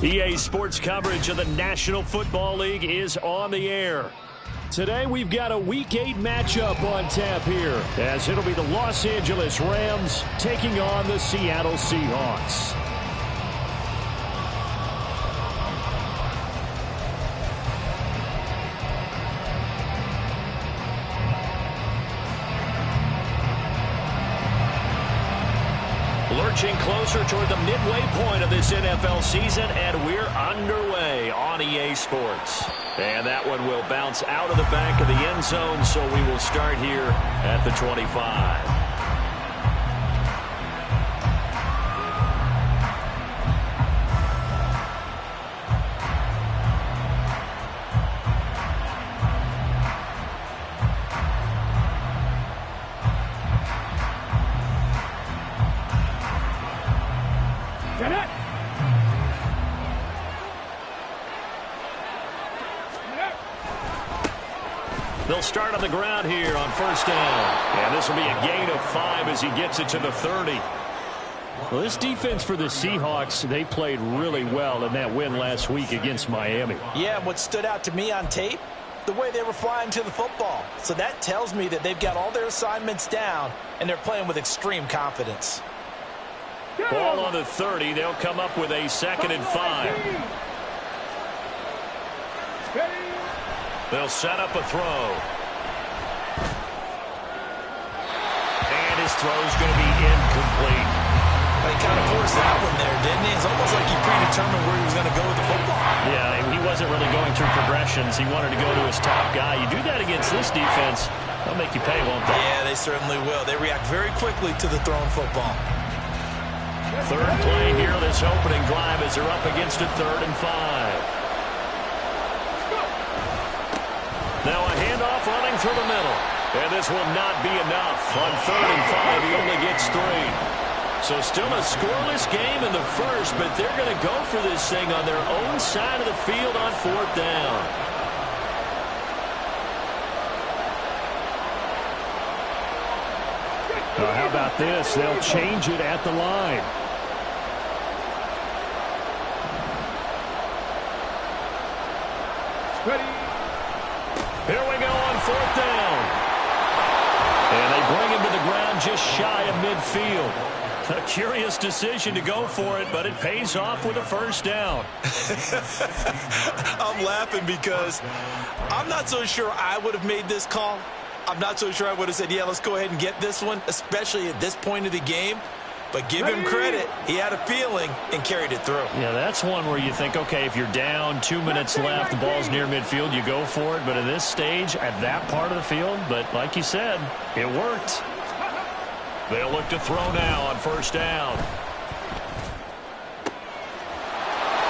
EA Sports coverage of the National Football League is on the air. Today we've got a Week 8 matchup on tap here, as it'll be the Los Angeles Rams taking on the Seattle Seahawks. Lurching closer toward the midway point of this NFL season, and we're underway on EA Sports. And that one will bounce out of the back of the end zone, so we will start here at the 25. They'll start on the ground here on first down. And this will be a gain of 5 as he gets it to the 30. Well, this defense for the Seahawks, they played really well in that win last week against Miami. Yeah, and what stood out to me on tape, the way they were flying to the football. So that tells me that they've got all their assignments down, and they're playing with extreme confidence. Ball on the 30. They'll come up with a 2nd and 5. They'll set up a throw. And his throw's going to be incomplete. He kind of forced that one there, didn't he? It's almost like he predetermined where he was going to go with the football. Yeah, he wasn't really going through progressions. He wanted to go to his top guy. You do that against this defense, they'll make you pay, won't they? Yeah, they certainly will. They react very quickly to the thrown football. Third play here, this opening drive as they're up against a 3rd and 5. Now a handoff running through the middle. And this will not be enough. On 3rd and 5, he only gets 3. So still a scoreless game in the first, but they're going to go for this thing on their own side of the field on 4th down. Now how about this? They'll change it at the line. Ready. Here we go on 4th down. And they bring him to the ground just shy of midfield. A curious decision to go for it, but it pays off with a 1st down. I'm laughing because I'm not so sure I would have made this call. I'm not so sure I would have said, yeah, let's go ahead and get this one, especially at this point of the game. But give him credit. He had a feeling and carried it through. Yeah, that's one where you think, okay, if you're down, 2 minutes left, the ball's near midfield, you go for it. But at this stage, at that part of the field, but like you said, it worked. They'll look to throw now on 1st down.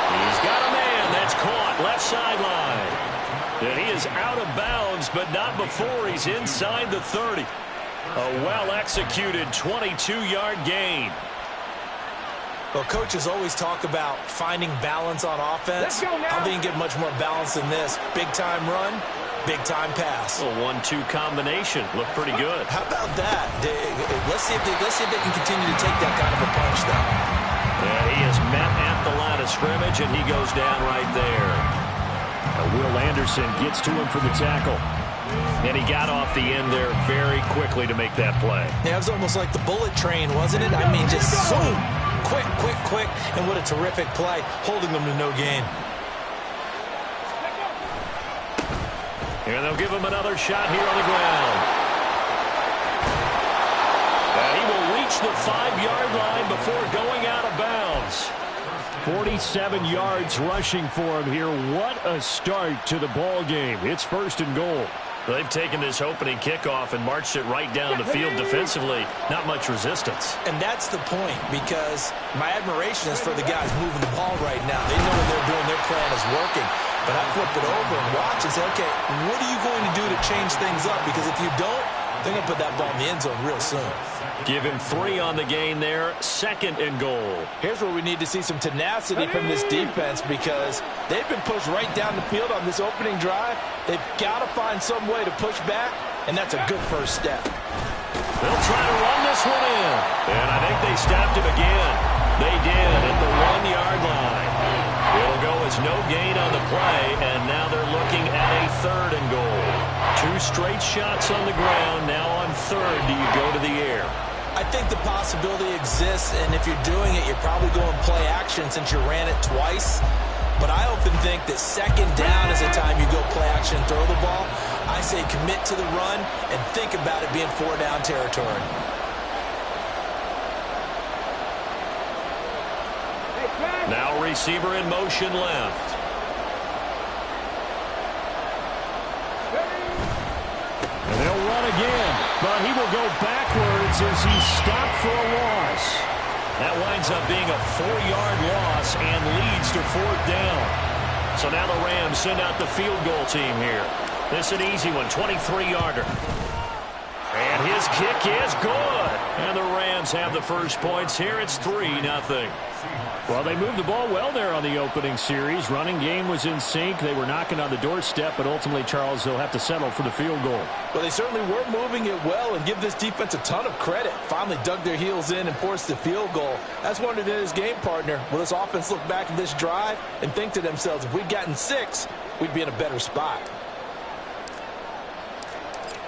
He's got a man that's caught left sideline. And he is out of bounds, but not before he's inside the 30. A well-executed 22-yard gain. Well, coaches always talk about finding balance on offense. I think you get much more balance than this. Big-time run, big-time pass. A 1-2 combination. Looked pretty good. How about that? Let's see if they can continue to take that kind of a punch, though. Yeah, he is met at the line of scrimmage, and he goes down right there. Will Anderson gets to him for the tackle. And he got off the end there very quickly to make that play. Yeah, it was almost like the bullet train, wasn't it? I mean, just zoom. Quick, quick, quick. And what a terrific play, holding them to no gain. And they'll give him another shot here on the ground. And he will reach the 5-yard line before going out of bounds. 47 yards rushing for him here. What a start to the ball game. It's 1st and goal. They've taken this opening kickoff and marched it right down the field defensively. Not much resistance. And that's the point, because my admiration is for the guys moving the ball right now. They know what they're doing. Their plan is working. But I flip it over and watch and say, okay, what are you going to do to change things up? Because if you don't, they're going to put that ball in the end zone real soon. Give him 3 on the gain there. 2nd and goal. Here's where we need to see some tenacity from this defense, because they've been pushed right down the field on this opening drive. They've got to find some way to push back, and that's a good first step. They'll try to run this one in. And I think they stopped him again. They did at the 1-yard line. straight shots on the ground. Now on third, do you go to the air? I think the possibility exists, and if you're doing it, you're probably going play action since you ran it twice. But I often think that second down is the time you go play action and throw the ball. I say commit to the run and think about it being 4-down territory. Now receiver in motion left. And they'll run again, but he will go backwards as he's stopped for a loss. That winds up being a 4-yard loss and leads to 4th down. So now the Rams send out the field goal team here. This is an easy one, 23-yarder. And his kick is good. And the Rams have the first points here. It's 3-0. Well, they moved the ball well there on the opening series. Running game was in sync. They were knocking on the doorstep, but ultimately, Charles, they'll have to settle for the field goal. Well, they certainly were moving it well, and give this defense a ton of credit. Finally dug their heels in and forced the field goal. That's wondered in his game partner. Will this offense look back at this drive and think to themselves, if we'd gotten 6, we'd be in a better spot.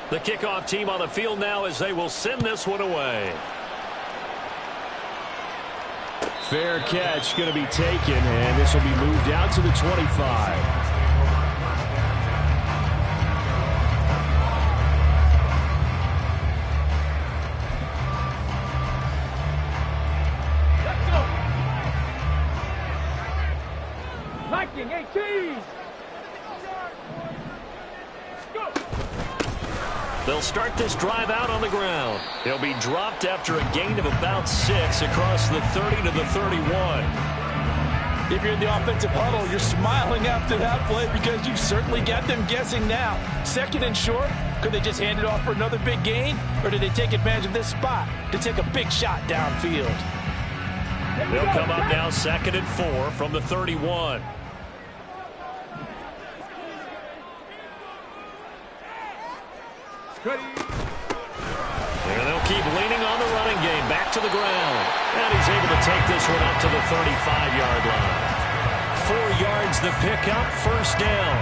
The kickoff team on the field now as they will send this one away. Fair catch going to be taken, and this will be moved out to the 25. Let's go. 19-18. They'll start this drive out on the ground. He'll be dropped after a gain of about 6 across the 30 to the 31. If you're in the offensive huddle, you're smiling after that play because you certainly got them guessing now. 2nd and short, could they just hand it off for another big gain? Or did they take advantage of this spot to take a big shot downfield? They'll come up now 2nd and 4 from the 31. And they'll keep leaning on the running game. Back to the ground. And he's able to take this one up to the 35-yard line. 4 yards the pickup, 1st down.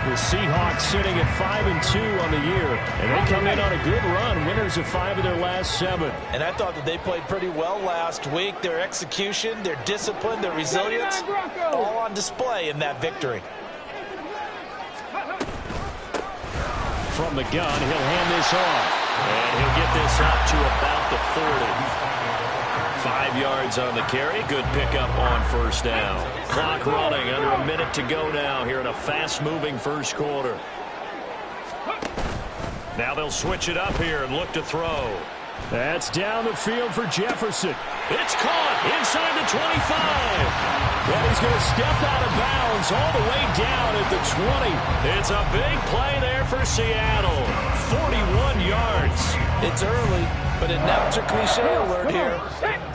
The Seahawks sitting at 5-2 on the year. And they come in on a good run. Winners of 5 of their last 7. And I thought that they played pretty well last week. Their execution, their discipline, their resilience, all on display in that victory. From the gun, he'll hand this off. And he'll get this up to about the 40. 5 yards on the carry. Good pickup on 1st down. Clock running, under a minute to go now here in a fast-moving first quarter. Now they'll switch it up here and look to throw. That's down the field for Jefferson. It's caught inside the 25. And he's going to step out of bounds all the way down at the 20. It's a big play there for Seattle. 41 yards. It's early, but announcer cliche alert here.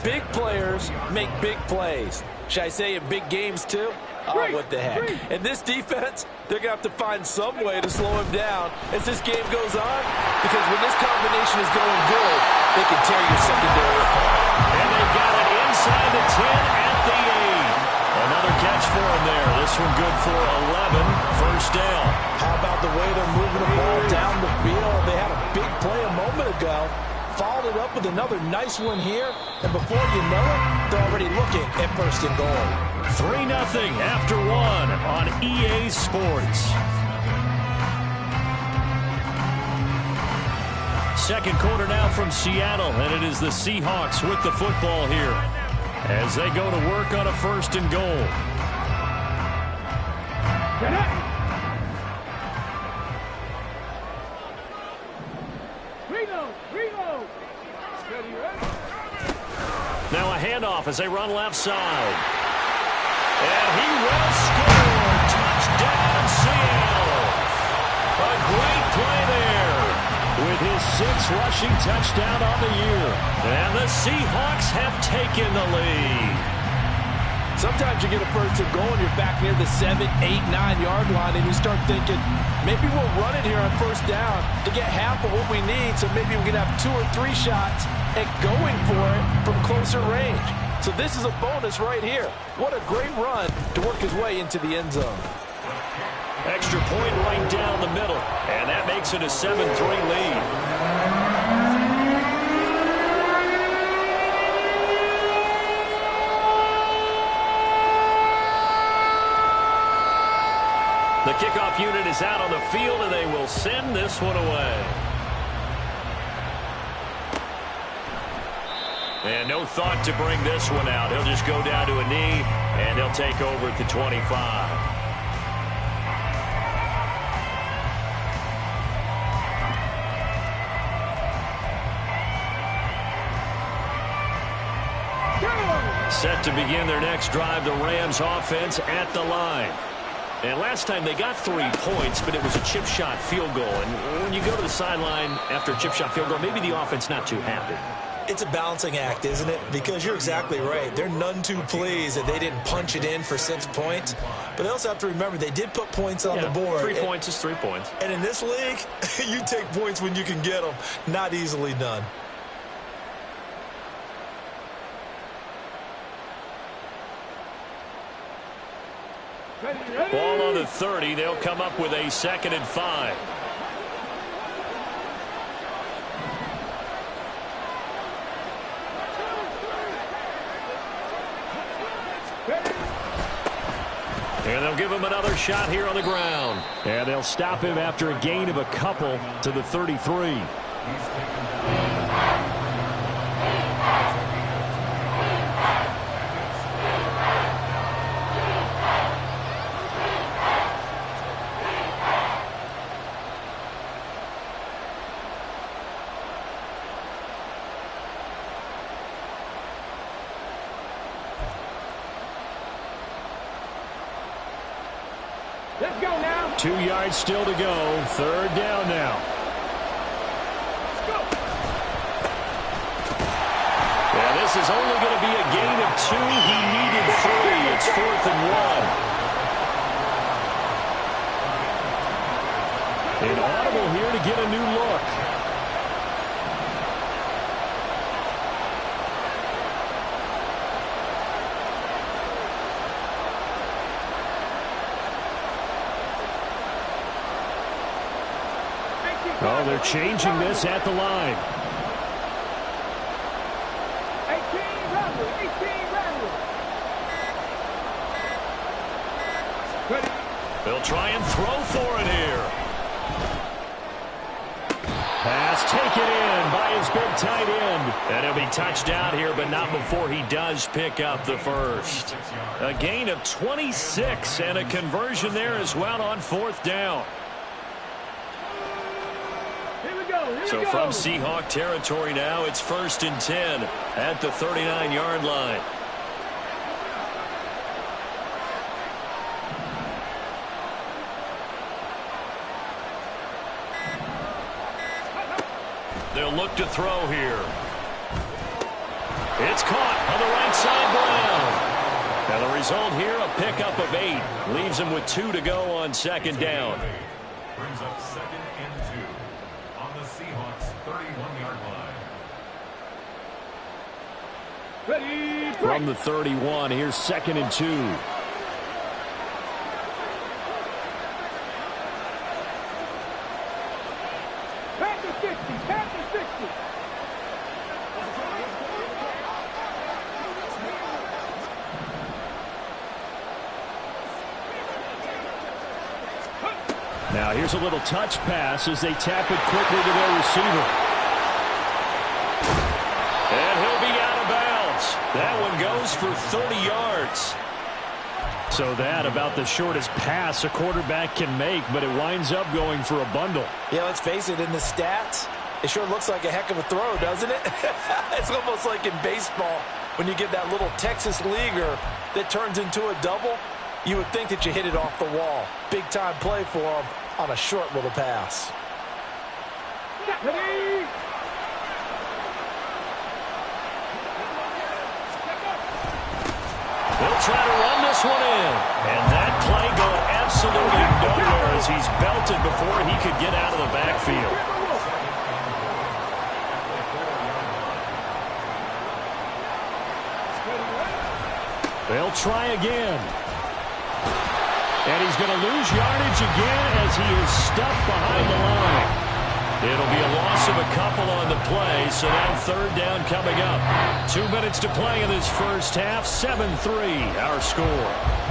Big players make big plays. Should I say in big games too? Oh, what the heck. And this defense, they're going to have to find some way to slow him down as this game goes on. Because when this combination is going good, they can tear your secondary apart. And they've got it inside the 10 at the 8. Another catch for him there. This one good for 11. 1st down. How about the way they're moving the ball down the field? They had a big play a moment ago. Followed it up with another nice one here. And before you know it, they're already looking at 1st and goal. 3-0 after 1 on EA Sports. 2nd quarter now from Seattle, and it is the Seahawks with the football here as they go to work on a 1st and goal. Now a handoff as they run left side. And he will score. Touchdown, Seattle. A great play there with his 6th rushing touchdown on the year. And the Seahawks have taken the lead. Sometimes you get a 1st and goal and you're back near the 7, 8, 9-yard line and you start thinking, maybe we'll run it here on 1st down to get half of what we need, so maybe we can have 2 or 3 shots at going for it from closer range. So this is a bonus right here. What a great run to work his way into the end zone. Extra point right down the middle, and that makes it a 7-3 lead. The kickoff unit is out on the field, and they will send this one away. And no thought to bring this one out. He'll just go down to a knee, and he'll take over at the 25. Set to begin their next drive, the Rams offense at the line. And last time they got 3 points, but it was a chip shot field goal. And when you go to the sideline after a chip shot field goal, maybe the offense not too happy. It's a balancing act, isn't it? Because you're exactly right. They're none too pleased that they didn't punch it in for 6 points. But they also have to remember they did put points on the board. 3 points is 3 points. And in this league, you take points when you can get them. Not easily done. Ball on the 30. They'll come up with a 2nd and 5. And they'll give him another shot here on the ground. And they'll stop him after a gain of a couple to the 33. Let's go now. 2 yards still to go. 3rd down now. Let's go. Yeah, this is only going to be a gain of 2. He needed 3. It's 4th and 1. An audible here to get a new look. Oh, they're changing this at the line. 18 Randall. 18 Randall. Ready. They'll try and throw for it here. Pass taken in by his big tight end. And he'll be touchdown here, but not before he does pick up the first. A gain of 26 and a conversion there as well on 4th down. So from Seahawk territory now, it's 1st and 10 at the 39-yard line. They'll look to throw here. It's caught on the right side, Brown. Now the result here, a pickup of 8. Leaves him with 2 to go on 2nd down. Brings up 2nd and 2 on the Seahawks 31-yard line. Ready. From the 31, here's 2nd and 2. Back to 60. Back to 60. Now here's a little touch pass as they tap it quickly to their receiver. And he'll be out of bounds. That one goes for 30 yards. So that about the shortest pass a quarterback can make, but it winds up going for a bundle. Yeah, let's face it, in the stats, it sure looks like a heck of a throw, doesn't it? It's almost like in baseball when you get that little Texas leaguer that turns into a double. You would think that you hit it off the wall. Big-time play for him on a short little pass. Ready. They'll try to run this one in. And that play going absolutely nowhere as he's belted before he could get out of the backfield. They'll try again. And he's going to lose yardage again as he is stuck behind the line. It'll be a loss of a couple on the play, so now third down coming up. 2 minutes to play in this first half. 7-3 our score.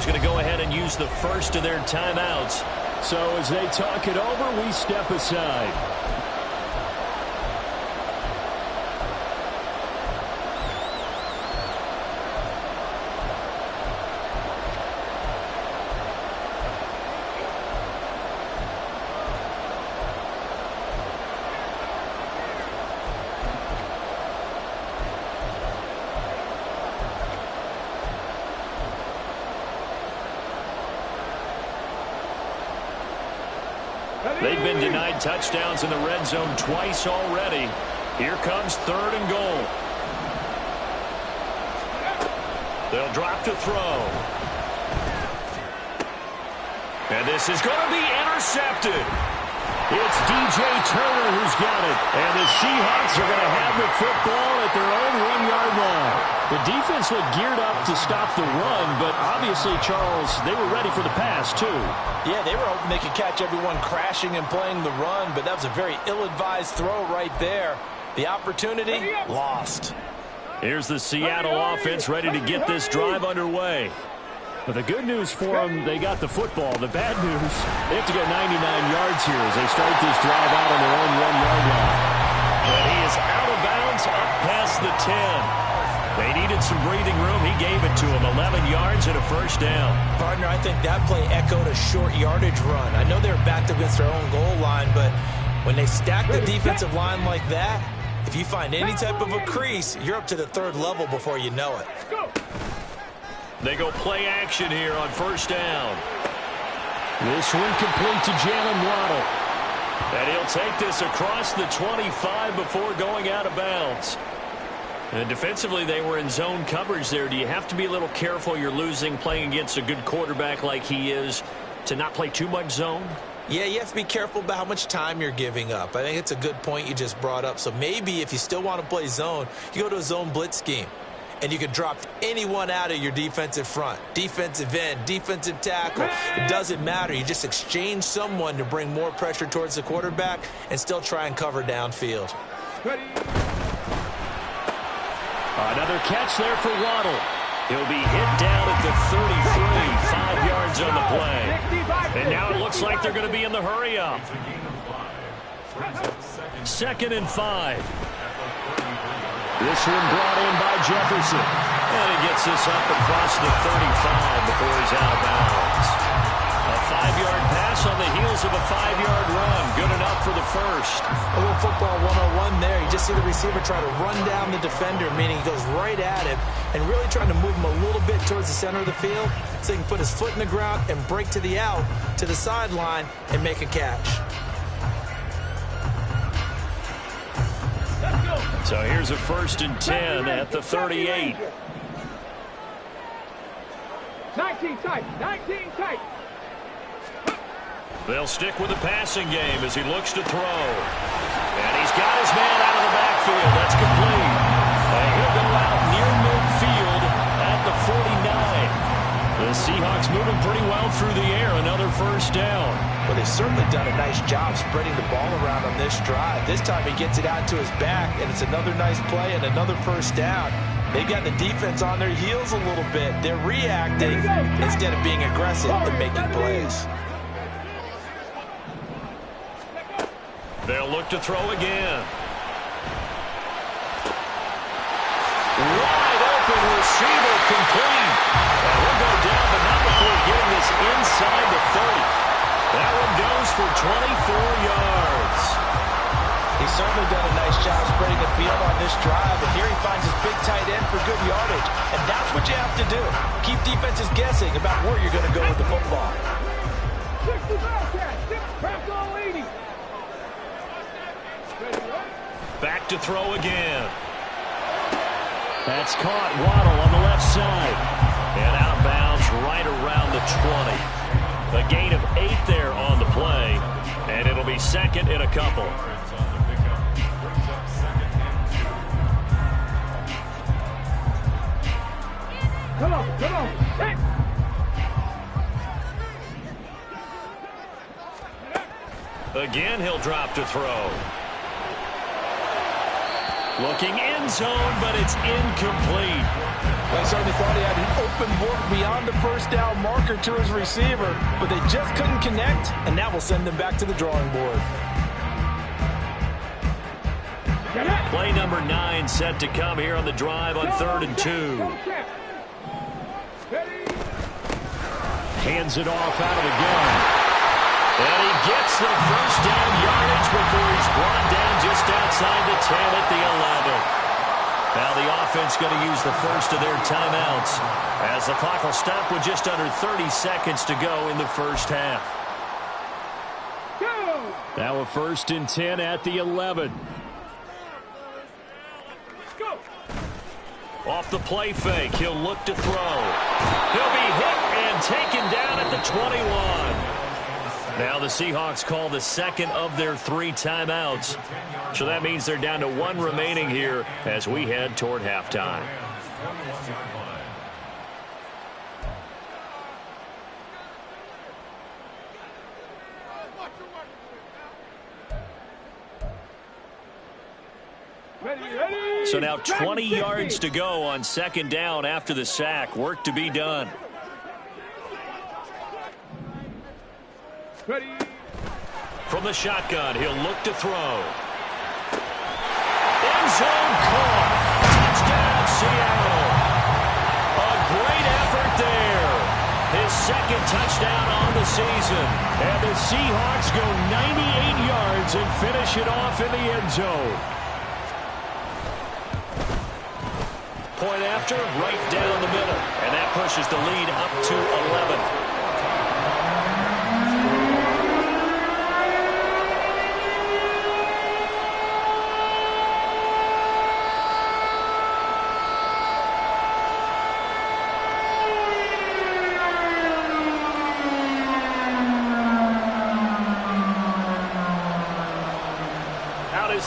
Going to go ahead and use the first of their timeouts. So as they talk it over, we step aside. They've been denied touchdowns in the red zone twice already. Here comes third and goal. They'll drop to throw. And this is going to be intercepted. It's DJ Turner who's got it. And the Seahawks are going to have the football at their own 1-yard line. The defense looked geared up to stop the run, but obviously, Charles, they were ready for the pass, too. Yeah, they were hoping they could catch everyone crashing and playing the run, but that was a very ill-advised throw right there. The opportunity, lost. Here's the Seattle offense ready to get this drive underway. But the good news for them, they got the football. The bad news, they have to go 99 yards here as they start this drive out on their own 1-yard line. And he is out of bounds up past the 10. They needed some breathing room. He gave it to them. 11 yards and a first down. Partner, I think that play echoed a short yardage run. I know they were backed against their own goal line, but when they stack the defensive line like that, if you find any type of a crease, you're up to the third level before you know it. They go play action here on first down. This one complete to Jalen Waddle. And he'll take this across the 25 before going out of bounds. And defensively, they were in zone coverage there. Do you have to be a little careful you're losing playing against a good quarterback like he is to not play too much zone? Yeah, you have to be careful about how much time you're giving up. I think it's a good point you just brought up. So maybe if you still want to play zone, you go to a zone blitz scheme. And you can drop anyone out of your defensive front. Defensive end, defensive tackle. It doesn't matter. You just exchange someone to bring more pressure towards the quarterback and still try and cover downfield. Another catch there for Waddle. He'll be hit down at the 33, 5 yards on the play. And now it looks like they're going to be in the hurry up. 2nd and 5. This one brought in by Jefferson. And he gets this up across the 35 before he's out of bounds. A 5-yard pass on the heels of a 5-yard run. Good enough for the first. A little football 101 there. You just see the receiver try to run down the defender, meaning he goes right at him and really trying to move him a little bit towards the center of the field so he can put his foot in the ground and break to the out, to the sideline, and make a catch. So here's a 1st and 10 at the 38. 19 tight, 19 tight. They'll stick with the passing game as he looks to throw. And he's got his man out of the backfield. That's complete. And he'll go out near midfield at the 49. The Seahawks moving pretty well through the air. Another first down. Well, they've certainly done a nice job spreading the ball around on this drive. This time he gets it out to his back, and it's another nice play and another first down. They've got the defense on their heels a little bit. They're reacting instead of being aggressive and making plays. They'll look to throw again. Wide open receiver complete. And we'll go down, but not before getting this inside the 30. That one goes for 24 yards. He's certainly done a nice job spreading the field on this drive, but here he finds his big tight end for good yardage, and that's what you have to do. Keep defenses guessing about where you're going to go with the football. Back to throw again. That's caught. Waddle on the left side. And out of bounds right around the 20. A gain of 8 there on the play. And it'll be second and a couple. Come on, come on. Hey. Again, he'll drop to throw. Looking end zone, but it's incomplete. Well, he certainly thought he had an open book beyond the first down marker to his receiver, but they just couldn't connect, and that will send them back to the drawing board. Play number 9 set to come here on the drive on 3rd and 2. Hands it off out of the gun. And he gets the first down yardage before he's brought down just outside the 10 at the 11. Now the offense going to use the first of their timeouts as the clock will stop with just under 30 seconds to go in the first half. Now a 1st and 10 at the 11. Off the play fake, he'll look to throw. He'll be hit and taken down at the 21. Now the Seahawks call the second of their 3 timeouts. So that means they're down to 1 remaining here as we head toward halftime. So now 20 yards to go on 2nd down after the sack. Work to be done. From the shotgun, he'll look to throw. End zone caught. Touchdown, Seattle. A great effort there. His 2nd touchdown on the season. And the Seahawks go 98 yards and finish it off in the end zone. Point after, right down the middle. And that pushes the lead up to 11.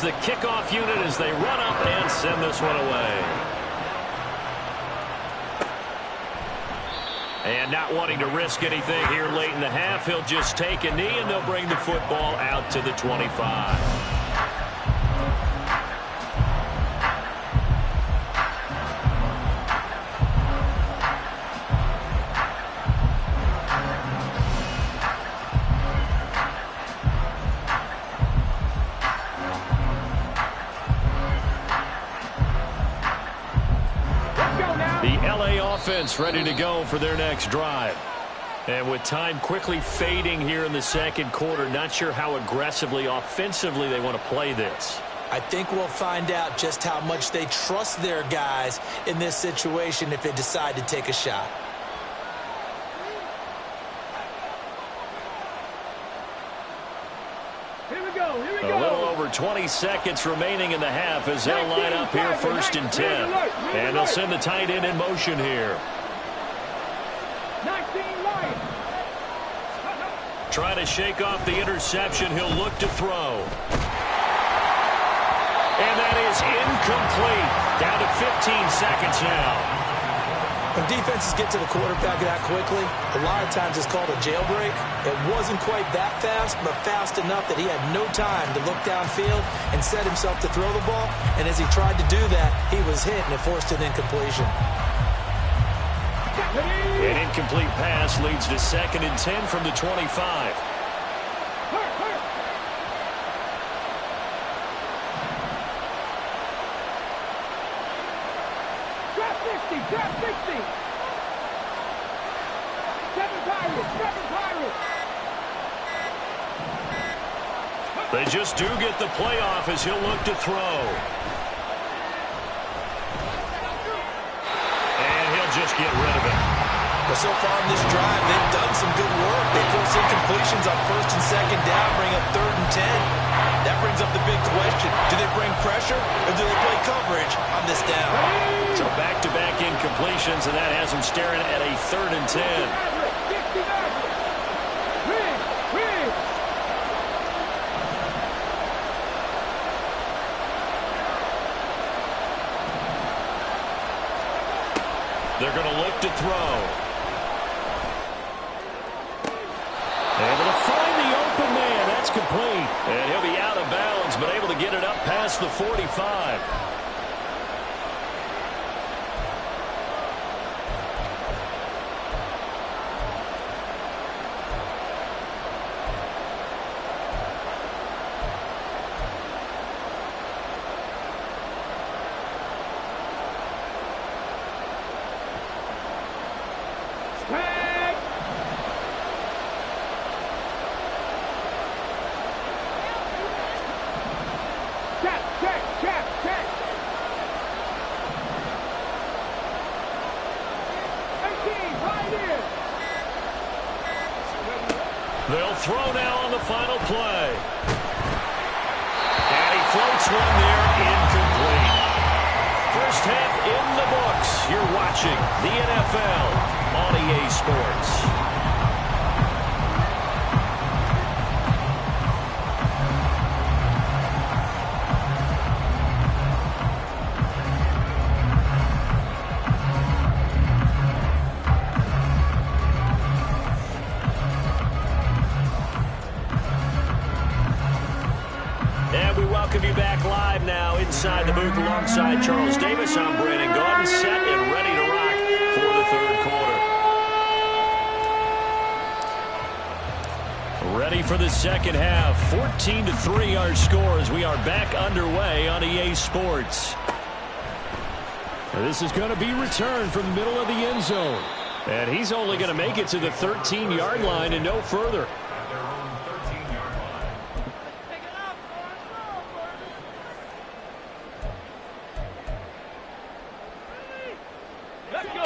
The kickoff unit as they run up and send this one away. And not wanting to risk anything here late in the half, he'll just take a knee and they'll bring the football out to the 25. Ready to go for their next drive. And with time quickly fading here in the 2nd quarter, not sure how aggressively, offensively they want to play this. I think we'll find out just how much they trust their guys in this situation if they decide to take a shot. A little over 20 seconds remaining in the half as they'll line up here 1st and 10. And they'll send the tight end in motion here. Trying to shake off the interception. He'll look to throw. And that is incomplete. Down to 15 seconds now. When defenses get to the quarterback that quickly, a lot of times it's called a jailbreak. It wasn't quite that fast, but fast enough that he had no time to look downfield and set himself to throw the ball. And as he tried to do that, he was hit and it forced an incompletion. An incomplete pass leads to 2nd and 10 from the 25. They just do get the playoff as he'll look to throw. And he'll just get rid of it. But so far in this drive, they've done some good work. They force incompletions on first and second down, bring up 3rd and 10. That brings up the big question. Do they bring pressure or do they play coverage on this down? So back-to-back incompletions, and that has them staring at a 3rd and 10. They're going to look to throw. Able to find the open man. That's complete. And he'll be out of bounds, but able to get it up past the 45. They'll throw now on the final play. And he floats one there, incomplete. First half in the books. You're watching the NFL on EA Sports. Welcome you back live now inside the booth alongside Charles Davis. I'm Brandon Gaudin, set and ready to rock for the third quarter. Ready for the second half. 14-3 our score as we are back underway on EA Sports. This is going to be returned from the middle of the end zone. And he's only going to make it to the 13-yard line and no further.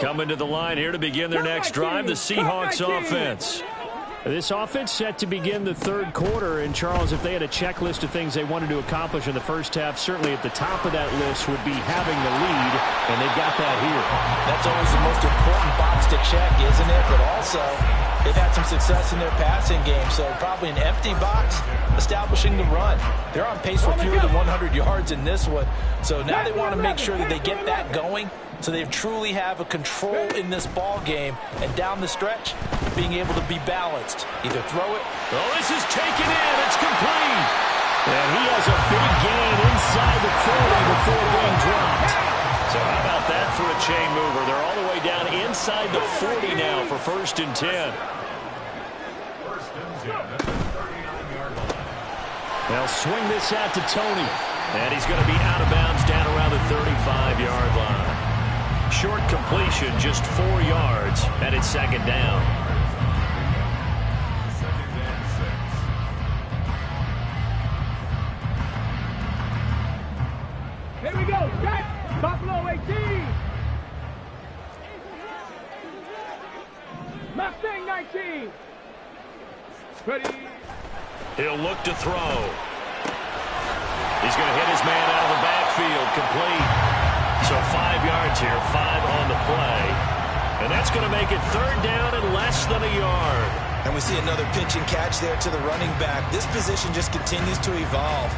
Coming to the line here to begin their next drive, the Seahawks offense. This offense set to begin the third quarter. And, Charles, if they had a checklist of things they wanted to accomplish in the first half, certainly at the top of that list would be having the lead, and they've got that here. That's always the most important box to check, isn't it? But also, they've had some success in their passing game, so probably an empty box establishing the run. They're on pace for fewer than 100 yards in this one, so now they want to make sure that they get that going so they truly have a control in this ball game, and down the stretch, being able to be balanced. Either throw it. Oh, this is taken in. It's complete. And he has a big gain inside the 40 before being dropped. So how about that for a chain mover? They're all the way down inside the 40 now for 1st and 10. 1st and 10 at the 39-yard line. They'll swing this out to Tony. And he's going to be out of bounds down around the 35-yard line. Short completion, just 4 yards, and it's 2nd down. 2nd and 6. Here we go. Set. Buffalo 18. Mustang 19. Ready. He'll look to throw. He's going to hit his man out of the backfield, complete. So 5 yards here, 5 on the play. And that's going to make it 3rd down and less than a yard. And we see another pitch and catch there to the running back. This position just continues to evolve.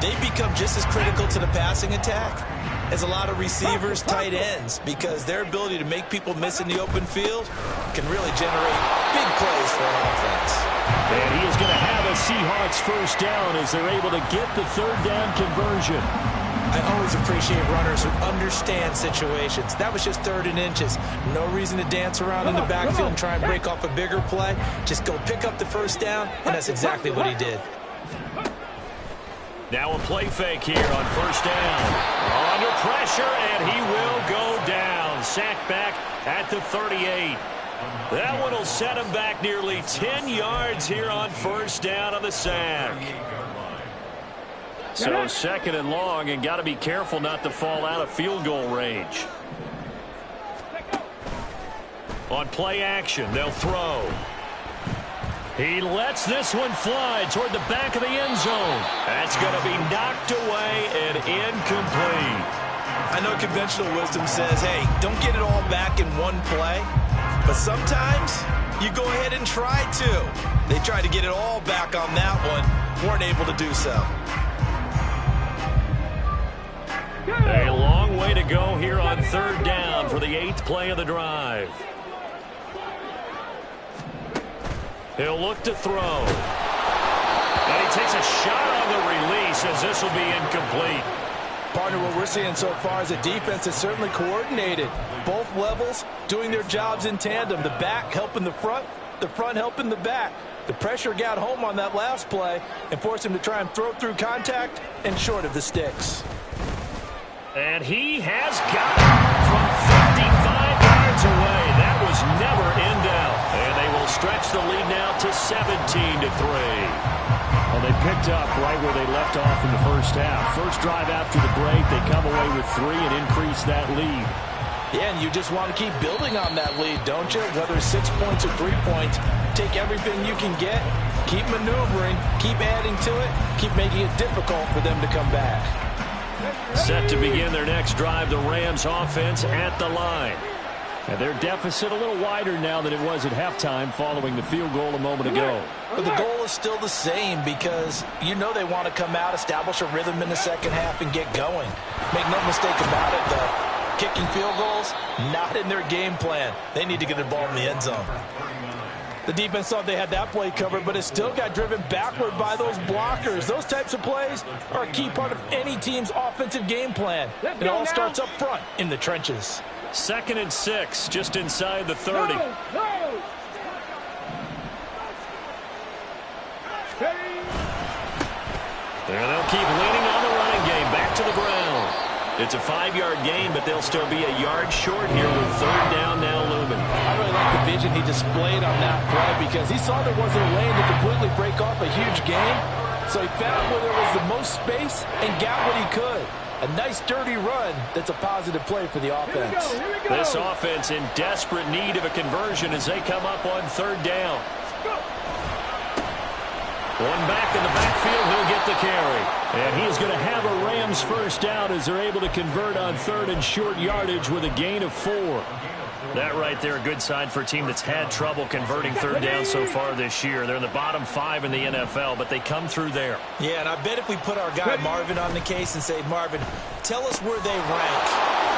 They become just as critical to the passing attack as a lot of receivers, tight ends, because their ability to make people miss in the open field can really generate big plays for an offense. And he is going to have a Seahawks 1st down as they're able to get the 3rd down conversion. I always appreciate runners who understand situations. That was just 3rd and inches. No reason to dance around in the backfield and try and break off a bigger play. Just go pick up the 1st down, and that's exactly what he did. Now a play fake here on 1st down. Under pressure, and he will go down. Sacked back at the 38. That one will set him back nearly 10 yards here on 1st down on the sack. So second and long, and got to be careful not to fall out of field goal range. On play action, they'll throw. He lets this one fly toward the back of the end zone. That's going to be knocked away and incomplete. I know conventional wisdom says, hey, don't get it all back in one play. But sometimes you go ahead and try to. They tried to get it all back on that one. Weren't able to do so. A long way to go here on third down for the 8th play of the drive. He'll look to throw. And he takes a shot on the release as this will be incomplete. Partner, what we're seeing so far is a defense that's certainly coordinated. Both levels doing their jobs in tandem. The back helping the front helping the back. The pressure got home on that last play and forced him to try and throw through contact and short of the sticks. And he has got it from 55 yards away. That was never in doubt. And they will stretch the lead now to 17-3. Well, they picked up right where they left off in the first half. First drive after the break, they come away with 3 and increase that lead. Yeah, and you just want to keep building on that lead, don't you? Whether it's 6 points or 3 points, take everything you can get, keep maneuvering, keep adding to it, keep making it difficult for them to come back. Set to begin their next drive, the Rams offense at the line. And their deficit a little wider now than it was at halftime following the field goal a moment ago. But the goal is still the same because you know they want to come out, establish a rhythm in the second half, and get going. Make no mistake about it, though. Kicking field goals, not in their game plan. They need to get the ball in the end zone. The defense thought they had that play covered, but it still got driven backward by those blockers. Those types of plays are a key part of any team's offensive game plan. It all starts up front in the trenches. 2nd and 6, just inside the 30. No. And they'll keep leaning on the running game. Back to the ground. It's a 5-yard gain, but they'll still be a yard short here with third down now looming. I really like the vision he displayed on that play because he saw there wasn't a lane to completely break off a huge gain. So he found where there was the most space and got what he could. A nice dirty run that's a positive play for the offense. Here we go. This offense in desperate need of a conversion as they come up on third down. One back in the backfield, he'll get the carry. And he is going to have a Rams first down as they're able to convert on third and short yardage with a gain of 4. That right there, a good sign for a team that's had trouble converting third down so far this year. They're in the bottom 5 in the NFL, but they come through there. Yeah, and I bet if we put our guy Marvin on the case and say, Marvin, tell us where they rank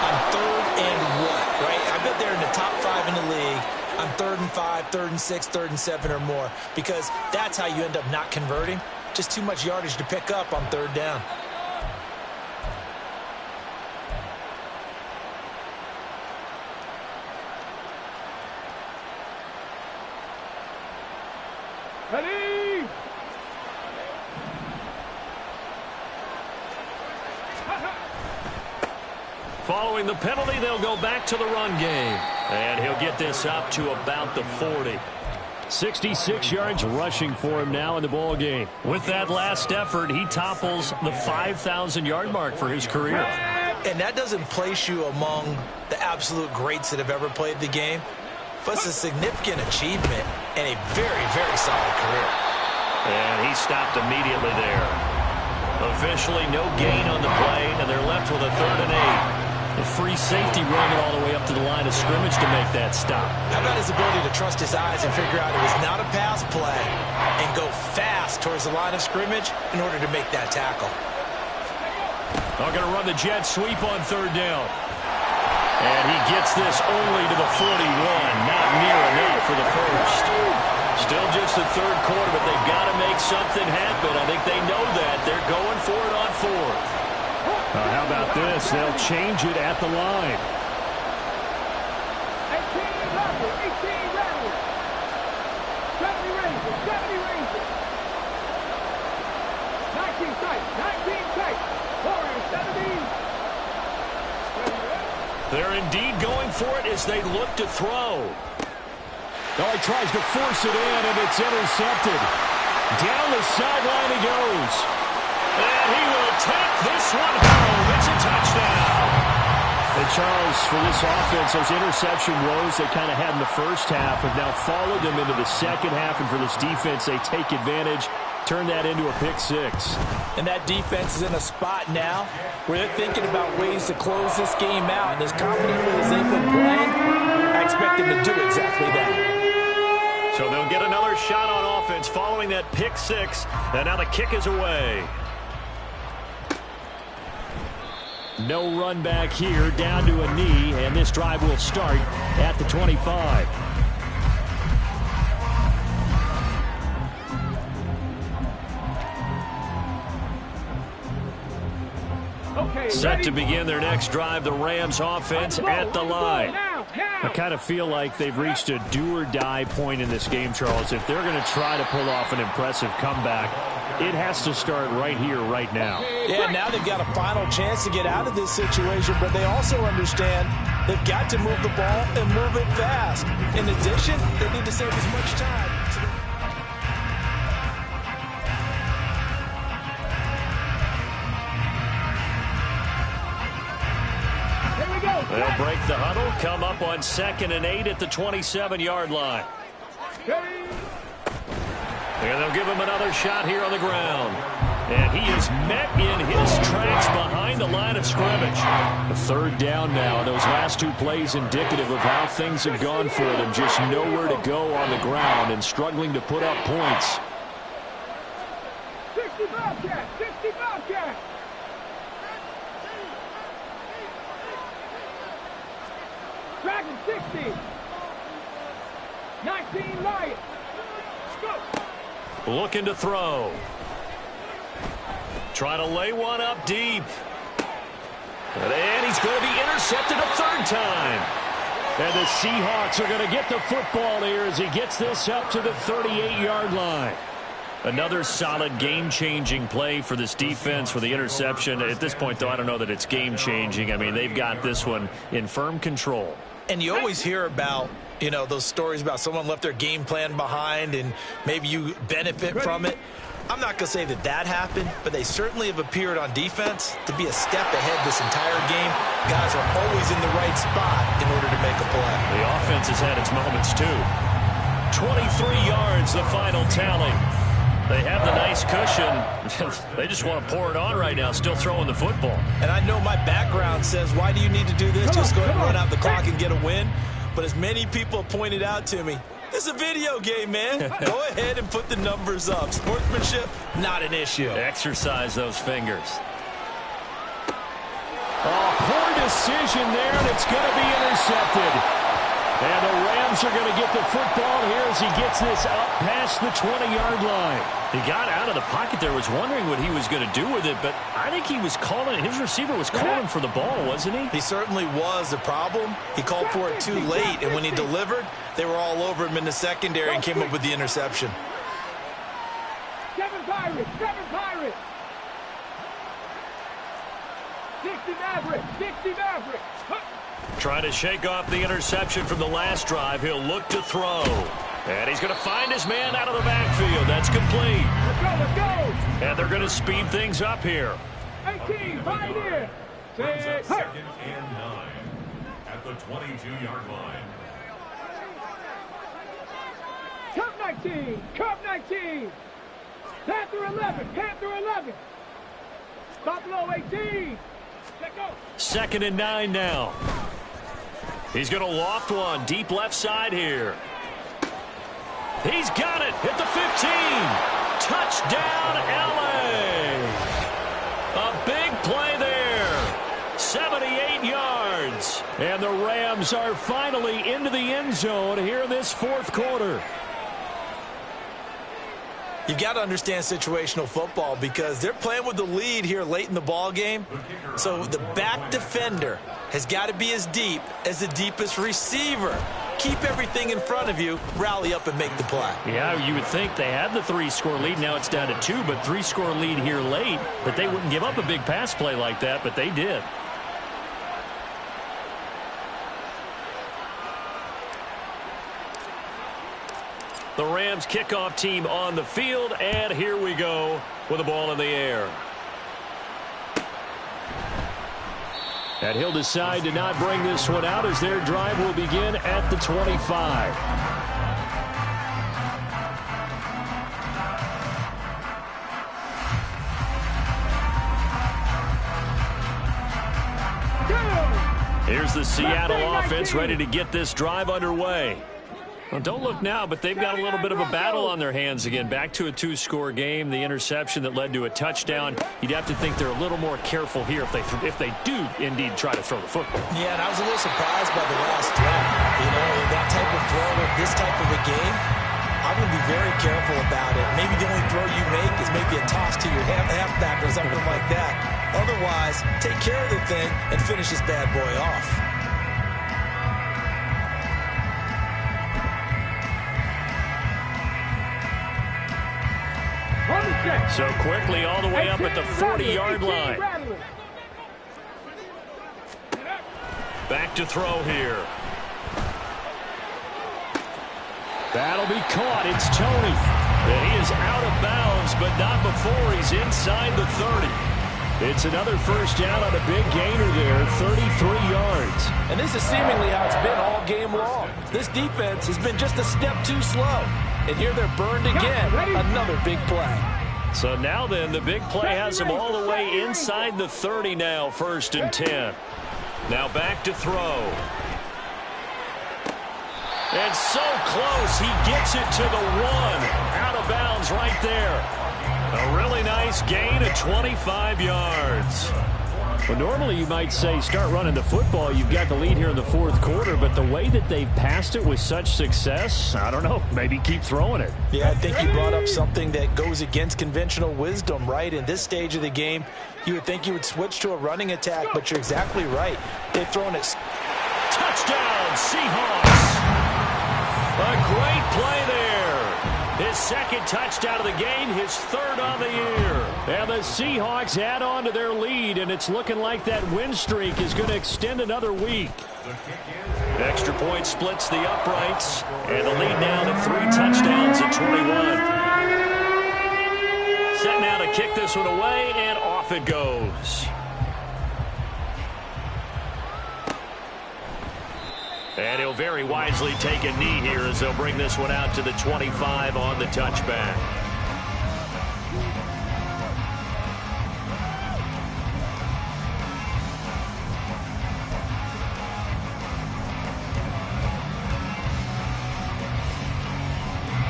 on third and what, right? I bet they're in the top 5 in the league on 3rd and 5, 3rd and 6, 3rd and 7 or more, because that's how you end up not converting. Just too much yardage to pick up on third down. Ready? Following the penalty, they'll go back to the run game. And he'll get this up to about the 40. 66 yards rushing for him now in the ball game. With that last effort, he topples the 5,000-yard mark for his career. And that doesn't place you among the absolute greats that have ever played the game. But it's a significant achievement and a very, very solid career. And he stopped immediately there. Officially no gain on the play, and they're left with a 3rd and 8. The free safety running all the way up to the line of scrimmage to make that stop. How about his ability to trust his eyes and figure out it was not a pass play and go fast towards the line of scrimmage in order to make that tackle. They're going to run the jet sweep on third down. And he gets this only to the 41. Not near enough for the first. Still just the third quarter, but they've got to make something happen. I think they know that. They're going for it on 4th. How about this? They'll change it at the line. 18 Rangers. 70 Rangers. 19 tight. 17. They're indeed going for it as they look to throw. Oh, he tries to force it in, and it's intercepted. Down the sideline he goes. And he will take this one home. It's a touchdown. And Charles, for this offense, those interception woes they kind of had in the first half have now followed them into the second half. And for this defense, they take advantage, turn that into a pick six. And that defense is in a spot now where they're thinking about ways to close this game out. And as confidently as they've been playing, I expect them to do exactly that. So they'll get another shot on offense following that pick six. And now the kick is away. No run back here, down to a knee, and this drive will start at the 25. Set to begin their next drive, the Rams offense at the line. I kind of feel like they've reached a do-or-die point in this game, Charles. If they're going to try to pull off an impressive comeback, it has to start right here, right now. Yeah, now they've got a final chance to get out of this situation, but they also understand they've got to move the ball and move it fast. In addition, they need to save as much time. They'll break the huddle, come up on 2nd and 8 at the 27-yard line. And they'll give him another shot here on the ground. And he is met in his tracks behind the line of scrimmage. A third down now. Those last two plays indicative of how things have gone for them. Just nowhere to go on the ground and struggling to put up points. 60 Bobcat! 60 Bobcat! Dragon 60! 19 Lions! Go! Looking to throw. Trying to lay one up deep. And he's going to be intercepted a third time. And the Seahawks are going to get the football here as he gets this up to the 38-yard line. Another solid game-changing play for this defense for the interception. At this point, though, I don't know that it's game-changing. I mean, they've got this one in firm control. And you always hear about, you know, those stories about someone left their game plan behind and maybe you benefit from it. I'm not going to say that that happened, but they certainly have appeared on defense to be a step ahead this entire game. Guys are always in the right spot in order to make a play. The offense has had its moments, too. 23 yards, the final tally. They have the nice cushion. They just want to pour it on right now, still throwing the football. And I know my background says, why do you need to do this? Just go ahead and run out the clock and get a win. But as many people pointed out to me, this is a video game, man. Go ahead and put the numbers up. Sportsmanship, not an issue. Exercise those fingers. Oh, poor decision there, and it's going to be intercepted. And the Rams are going to get the football here as he gets this up past the 20-yard line. He got out of the pocket there, was wondering what he was going to do with it, but I think he was calling, his receiver was calling for the ball, wasn't he? He certainly was. The problem, he called for it too late, and when he delivered, they were all over him in the secondary and came up with the interception. 7 Pirates! 7 Pirates! 60 Mavericks! 60 Mavericks! Trying to shake off the interception from the last drive. He'll look to throw. And he's going to find his man out of the backfield. That's complete. Let's go, let's go! And they're going to speed things up here. 18, right here! Brings up 2nd and 9 at the 22-yard line. Cup 19! Cup 19! Panther 11! Panther 11! Buffalo 18! Let's go! 2nd and 9 now. He's going to loft one deep left side here. He's got it at the 15. Touchdown, LA. A big play there. 78 yards. And the Rams are finally into the end zone here in this fourth quarter. You've got to understand situational football because they're playing with the lead here late in the ball game. So the back defender has got to be as deep as the deepest receiver. Keep everything in front of you, rally up and make the play. Yeah, you would think they had the 3-score lead. Now it's down to 2, but 3-score lead here late. That they wouldn't give up a big pass play like that, but they did. The Rams kickoff team on the field, and here we go with the ball in the air. And he'll decide to not bring this one out as their drive will begin at the 25. Here's the Seattle offense ready to get this drive underway. Well, don't look now, but they've got a little bit of a battle on their hands again. Back to a two-score game. The interception that led to a touchdown. You'd have to think they're a little more careful here if they do indeed try to throw the football. Yeah, and I was a little surprised by the last throw. You know, that type of throw with this type of a game, I'm going to be very careful about it. Maybe the only throw you make is maybe a toss to your halfback or something like that. Otherwise, take care of the thing and finish this bad boy off. So quickly all the way up at the 40-yard line. Back to throw here. That'll be caught. It's Tony. And he is out of bounds, but not before he's inside the 30. It's another first down on a big gainer there, 33 yards. And this is seemingly how it's been all game long. This defense has been just a step too slow. And here they're burned again. Another big play. So now then, the big play has him all the way inside the 30 now, 1st and 10. Now back to throw. And so close, he gets it to the 1. Out of bounds right there. A really nice gain of 25 yards. Well, normally you might say start running the football. You've got the lead here in the 4th quarter, but the way that they've passed it with such success, I don't know, maybe keep throwing it. Yeah, I think you brought up something that goes against conventional wisdom, right? In this stage of the game, you would think you would switch to a running attack, but you're exactly right. They've thrown it. Touchdown, Seahawks. A great play there. His 2nd touchdown of the game, his 3rd on the year. And the Seahawks add on to their lead, and it's looking like that win streak is going to extend another week. Extra point splits the uprights, and the lead now to 3 touchdowns at 21. Set now to kick this one away, and off it goes. And he'll very wisely take a knee here as they'll bring this one out to the 25 on the touchback.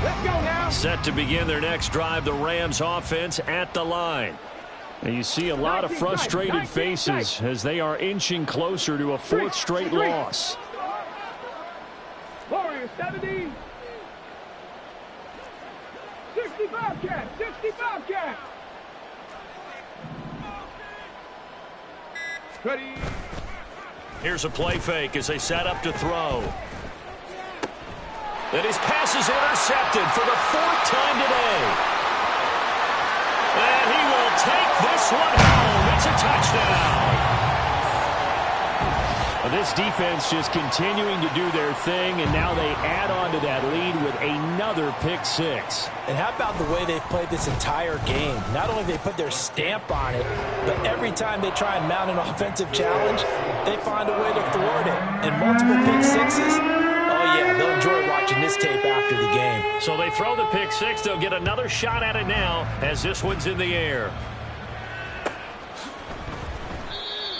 Let's go now. Set to begin their next drive, the Rams offense at the line. And you see a lot of frustrated faces as they are inching closer to a 4th straight loss. Warriors 70. 65 cat. 65 cat. Ready. Here's a play fake as they set up to throw. And his pass is intercepted for the 4th time today. And he will take this one home. It's a touchdown. This defense just continuing to do their thing, and now they add on to that lead with another pick 6. And how about the way they've played this entire game? Not only they put their stamp on it, but every time they try and mount an offensive challenge, they find a way to thwart it. And multiple pick 6s, oh yeah, they'll enjoy watching this tape after the game. So they throw the pick 6. They'll get another shot at it now as this one's in the air.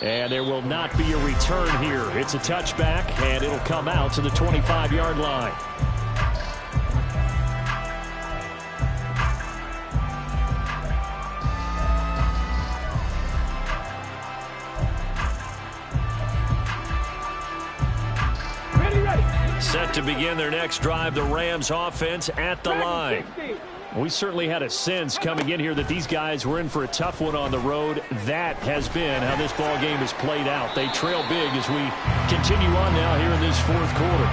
And there will not be a return here. It's a touchback, and it'll come out to the 25-yard line. Ready. Set to begin their next drive, the Rams offense at the line. We certainly had a sense coming in here that these guys were in for a tough one on the road. That has been how this ball game has played out. They trail big as we continue on now here in this 4th quarter.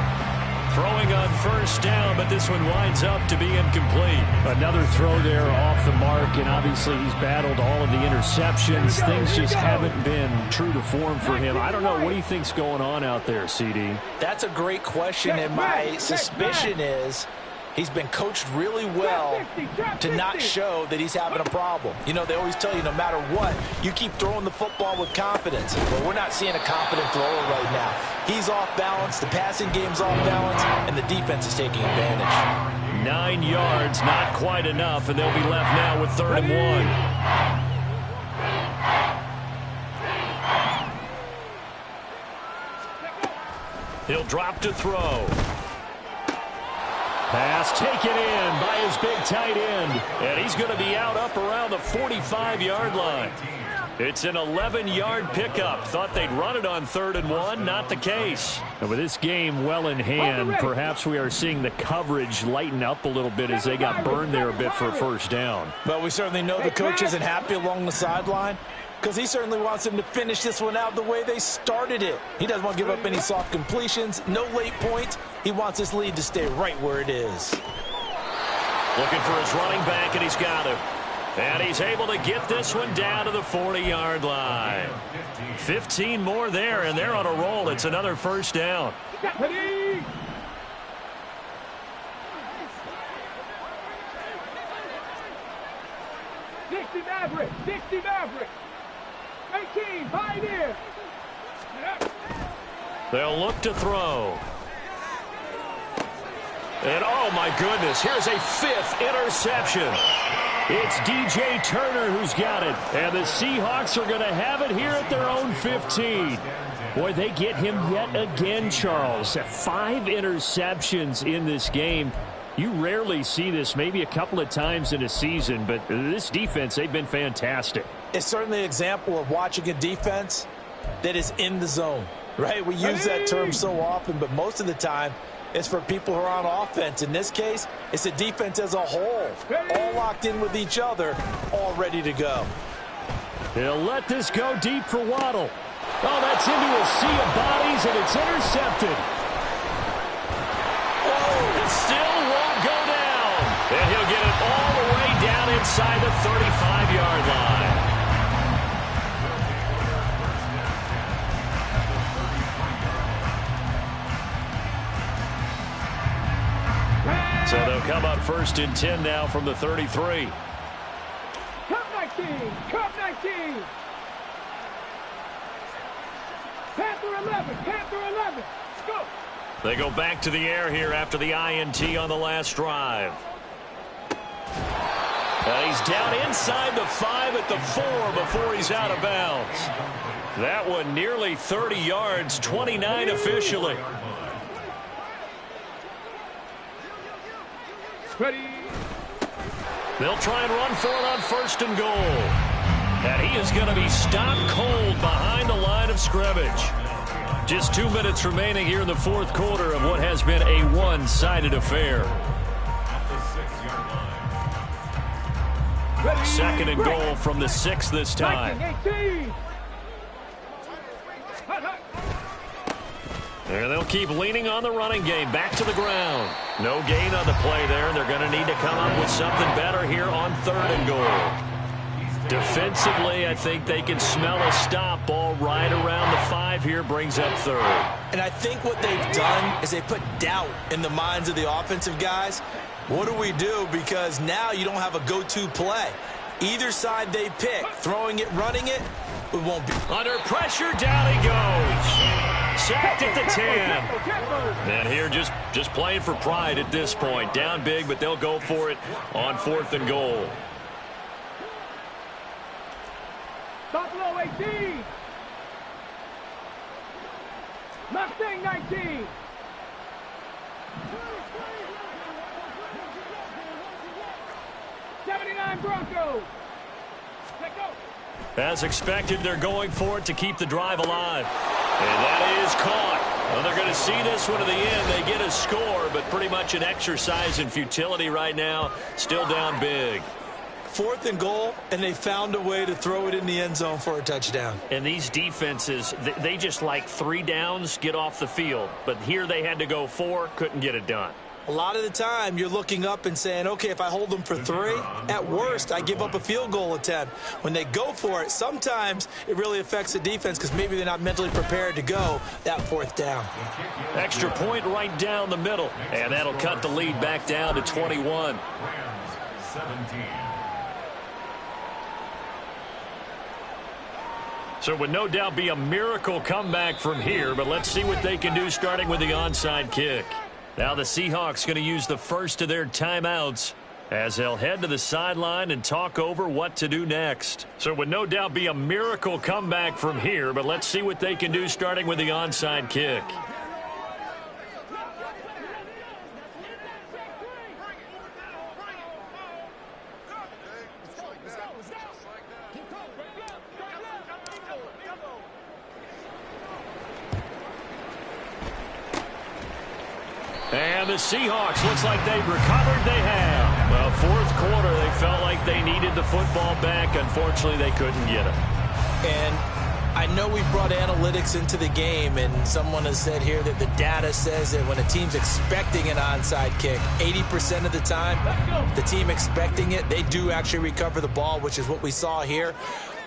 Throwing on 1st down, but this one winds up to be incomplete. Another throw there off the mark, and obviously he's battled all of the interceptions. Things just haven't been true to form for him. I don't know. What do you think's going on out there, CD? That's a great question, and my suspicion is He's been coached really well to not show that he's having a problem. You know, they always tell you no matter what, you keep throwing the football with confidence. But we're not seeing a confident thrower right now. He's off balance, the passing game's off balance, and the defense is taking advantage. 9 yards, not quite enough, and they'll be left now with 3rd and 1. He'll drop to throw. Pass taken in by his big tight end. And he's going to be out up around the 45-yard line. It's an 11-yard pickup. Thought they'd run it on 3rd and 1. Not the case. And with this game well in hand, perhaps we are seeing the coverage lighten up a little bit as they got burned there a bit for a first down. But we certainly know the coach isn't happy along the sideline, because he certainly wants them to finish this one out the way they started it. He doesn't want to give up any soft completions, no late points. He wants his lead to stay right where it is. Looking for his running back, and he's got him. And he's able to get this one down to the 40-yard line. 15 more there, and they're on a roll. It's another first down. 60 Maverick, 60 Maverick. 18, Pioneer. They'll look to throw. And oh my goodness, here's a 5th interception. It's DJ Turner who's got it. And the Seahawks are going to have it here at their own 15. Boy, they get him yet again, Charles. 5 interceptions in this game. You rarely see this, maybe a couple of times in a season, but this defense, they've been fantastic. It's certainly an example of watching a defense that is in the zone, right? We use that term so often, but most of the time it's for people who are on offense. In this case, it's the defense as a whole, all locked in with each other, all ready to go. They'll let this go deep for Waddle. Oh, that's into a sea of bodies, and it's intercepted. Oh, it still won't go down. And he'll get it all the way down inside the 35-yard line. So they'll come up 1st and 10 now from the 33. Cup 19, Cup 19. Panther 11, Panther 11. Go. They go back to the air here after the INT on the last drive. He's down inside the 5 at the 4 before he's out of bounds. That one nearly 30 yards, 29 officially. Ready. They'll try and run for it on 1st and goal. And he is going to be stopped cold behind the line of scrimmage. Just 2 minutes remaining here in the 4th quarter of what has been a one-sided affair. 2nd and goal from the 6 this time. And they'll keep leaning on the running game. Back to the ground. No gain on the play there. They're going to need to come up with something better here on 3rd and goal. Defensively, I think they can smell a stop ball right around the 5 here. Brings up 3rd. And I think what they've done is they put doubt in the minds of the offensive guys. What do we do? Because now you don't have a go-to play. Either side they pick, throwing it, running it, it won't be. Under pressure, down he goes. Sacked at the 10. And here just playing for pride at this point. Down big, but they'll go for it on 4th and goal. Buffalo 18. Mustang 19. Broncos. As expected, they're going for it to keep the drive alive. And that is caught. Well, they're going to see this one to the end. They get a score, but pretty much an exercise in futility right now. Still down big. 4th and goal, and they found a way to throw it in the end zone for a touchdown. And these defenses, they just like 3 downs, get off the field. But here they had to go 4, couldn't get it done. A lot of the time, you're looking up and saying, okay, if I hold them for 3, at worst, I give up a field goal attempt. When they go for it, sometimes it really affects the defense because maybe they're not mentally prepared to go that 4th down. Extra point right down the middle, and that'll cut the lead back down to 21. Rams 17. So it would no doubt be a miracle comeback from here, but let's see what they can do starting with the onside kick. Now the Seahawks going to use the first of their timeouts as they'll head to the sideline and talk over what to do next. So it would no doubt be a miracle comeback from here, but let's see what they can do starting with the onside kick. And the Seahawks, looks like they've recovered. They have. Well, 4th quarter, they felt like they needed the football back. Unfortunately, they couldn't get it. And I know we brought analytics into the game, and someone has said here that the data says that when a team's expecting an onside kick, 80% of the time, the team expecting it, they do actually recover the ball, which is what we saw here.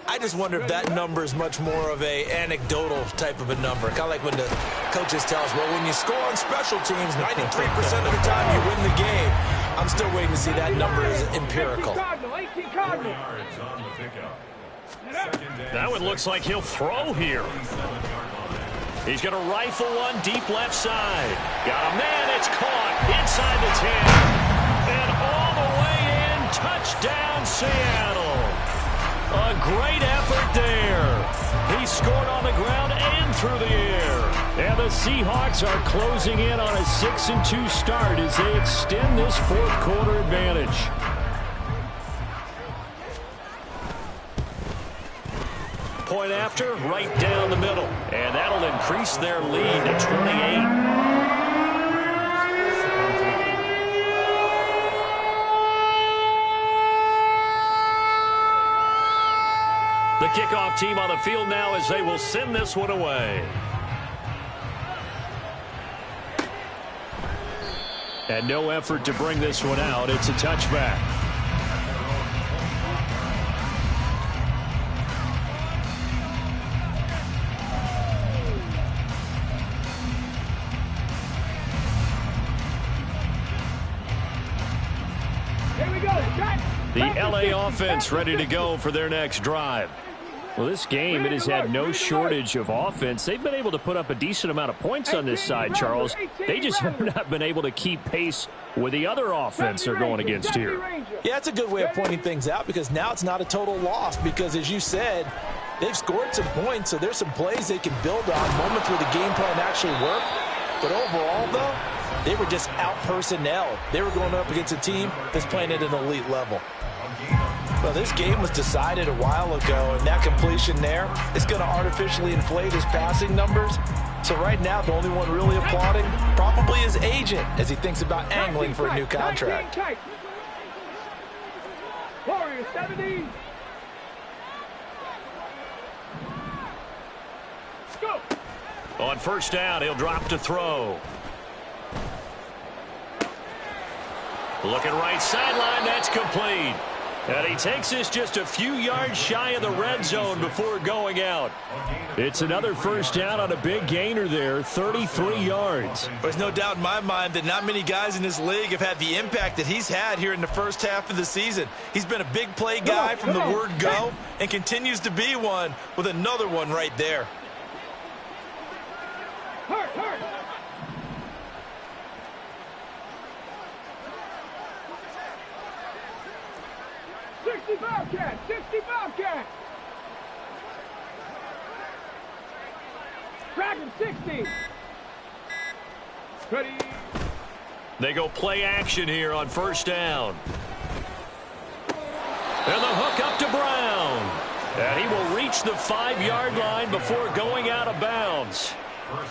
I just wonder if that number is much more of a anecdotal type of a number. Kind of like when the coaches tell us, well, when you score on special teams, 93% of the time you win the game. I'm still waiting to see that number is empirical. 18 Cardinal. That one looks like he'll throw here. He's going to rifle one deep left side. Got a man, it's caught inside the 10. And all the way in, touchdown Seattle. A great effort there. He scored on the ground and through the air. And the Seahawks are closing in on a 6-2 start as they extend this 4th quarter advantage. Point after, right down the middle. And that'll increase their lead to 28. The kickoff team on the field now as they will send this one away. And no effort to bring this one out. It's a touchback. Here we go. The LA offense ready to go for their next drive. Well, this game, it has had no shortage of offense. They've been able to put up a decent amount of points on this side, Charles. They just have not been able to keep pace with the other offense they're going against here. Yeah, that's a good way of pointing things out because now it's not a total loss because, as you said, they've scored some points, so there's some plays they can build on, moments where the game plan actually worked. But overall, though, they were just out-personnel. They were going up against a team that's playing at an elite level. Well, this game was decided a while ago, and that completion there is going to artificially inflate his passing numbers. So right now, the only one really applauding probably his agent as he thinks about angling for a new contract. Warriors 70. Go. On first down, he'll drop to throw. Looking right sideline, that's complete. And he takes this just a few yards shy of the red zone before going out. It's another first down on a big gainer there, 33 yards. There's no doubt in my mind that not many guys in this league have had the impact that he's had here in the first half of the season. He's been a big play guy from the word go and continues to be one with another one right there. Hurt. 60 Bobcat! 60 Bobcat! Dragon 60! Ready! They go play action here on first down. And the hook up to Brown. And he will reach the 5-yard line before going out of bounds.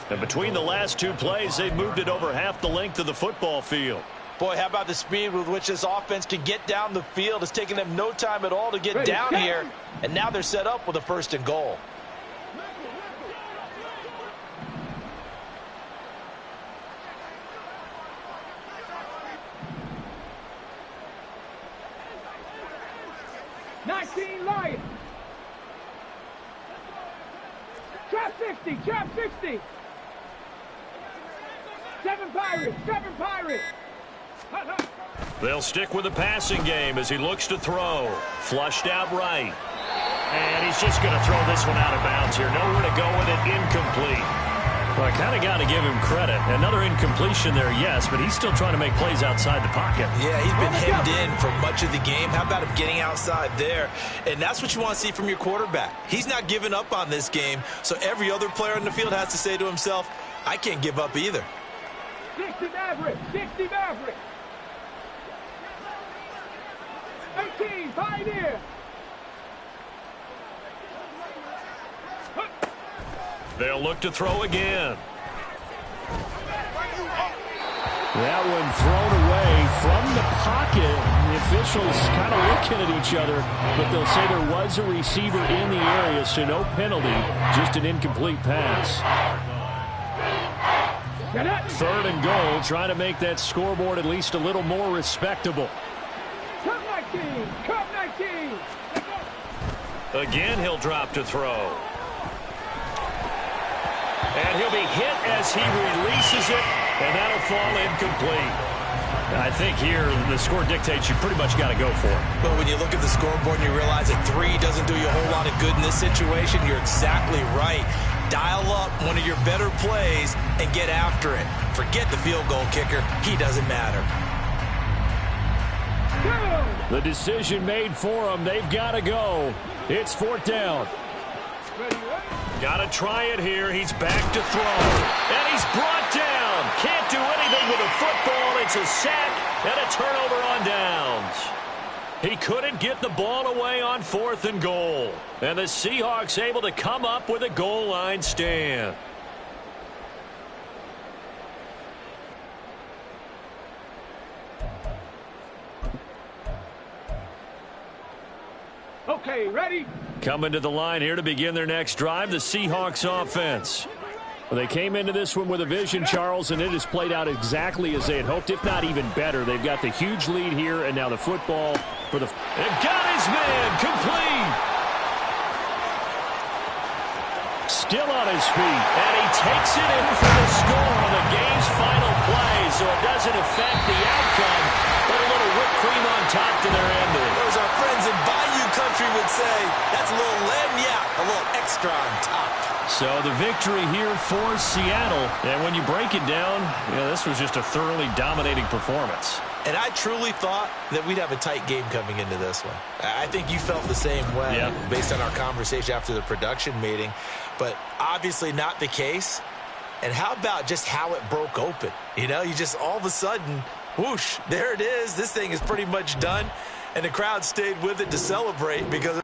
And between the last two plays, they've moved it over half the length of the football field. Boy, how about the speed with which this offense can get down the field? It's taken them no time at all to get down here. And now they're set up with a 1st and goal. 19 Lions. Trap 60, trap 60. 7 Pirates, 7 Pirates. They'll stick with the passing game as he looks to throw. Flushed out right. And he's just going to throw this one out of bounds here. Nowhere to go with it. Incomplete. Well, I kind of got to give him credit. Another incompletion there, yes, but he's still trying to make plays outside the pocket. Yeah, he's been hemmed in for much of the game. How about him getting outside there? And that's what you want to see from your quarterback. He's not giving up on this game, so every other player in the field has to say to himself, I can't give up either. 60 Mavericks, 60 Mavericks. 18 Pioneer. They'll look to throw again. That one thrown away from the pocket. The officials kind of looking at each other, but they'll say there was a receiver in the area, so no penalty, just an incomplete pass. 3rd and goal, trying to make that scoreboard at least a little more respectable. Come 19, come 19. Again, he'll drop to throw. And he'll be hit as he releases it, and that'll fall incomplete. I think here the score dictates you pretty much got to go for it. But when you look at the scoreboard and you realize that 3 doesn't do you a whole lot of good in this situation, you're exactly right. Dial up one of your better plays and get after it. Forget the field goal kicker. He doesn't matter. The decision made for them. They've got to go. It's 4th down. Got to try it here. He's back to throw. And he's brought down. Can't do anything with a football. It's a sack and a turnover on downs. He couldn't get the ball away on 4th and goal. And the Seahawks able to come up with a goal line stand. Okay, ready? Coming to the line here to begin their next drive, the Seahawks offense. Well, they came into this one with a vision, Charles, and it has played out exactly as they had hoped, if not even better. They've got the huge lead here, and now the football for the... And got his man, complete! Still on his feet, and he takes it in for the score on the game's final play, so it doesn't affect the outcome, but a little whipped cream on top to their ending. Those our friends in Bayou Country would say, that's a little a little extra on top. So the victory here for Seattle, and when you break it down, this was just a thoroughly dominating performance. And I truly thought that we'd have a tight game coming into this one. I think you felt the same way based on our conversation after the production meeting, but obviously not the case. And how about just how it broke open? You just all of a sudden, whoosh, there it is. This thing is pretty much done, and the crowd stayed with it to celebrate because